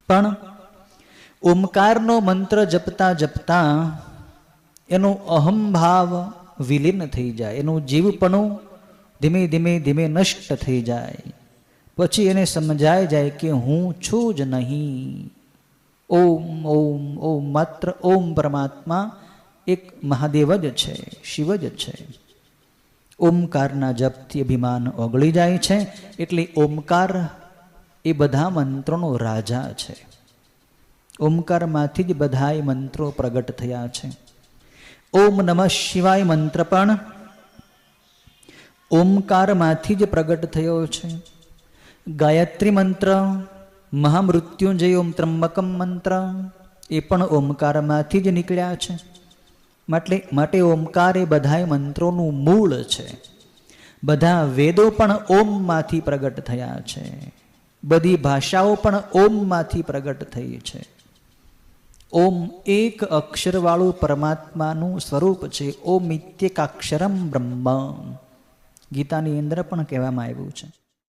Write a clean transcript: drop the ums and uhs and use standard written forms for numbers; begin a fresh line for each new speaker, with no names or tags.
પણ ઓમકારનો મંત્ર જપતા જપતા એનો અહંભાવ વિલીન થઈ જાય, એનું જીવપણું ધીમે ધીમે ધીમે નષ્ટ થઈ જાય. પછી એને સમજાય જાય કે હું છું જ નહીં. ઓમ ઓમ ઓમ, માત્ર ઓમ પરમાત્મા એક મહાદેવ જ છે, શિવ જ છે. ઓમકારના જપથી અભિમાન ઓગળી જાય છે. એટલે ઓમકાર એ બધા મંત્રોનો રાજા છે. ઓમકારમાંથી જ બધાય મંત્રો પ્રગટ થયા છે. ઓમ નમઃ શિવાય મંત્ર પણ ઓમકારમાંથી જ પ્રગટ થયો છે. ગાયત્રી મંત્ર, મહામૃત્યુંજય ઓમ ત્રંબકમ મંત્ર એ પણ ઓમકારમાંથી જ નીકળ્યા છે. માટે ઓમકાર એ બધાય મંત્રોનું મૂળ છે. બધા વેદો પણ ઓમમાંથી પ્રગટ થયા છે. બધી ભાષાઓ પણ ઓમમાંથી પ્રગટ થઈ છે. ઓમ એક અક્ષરવાળું પરમાત્માનું સ્વરૂપ છે. ઓમ ઇત્યેકાક્ષરમ બ્રહ્મ ગીતાની અંદર પણ કહેવામાં આવ્યું છે.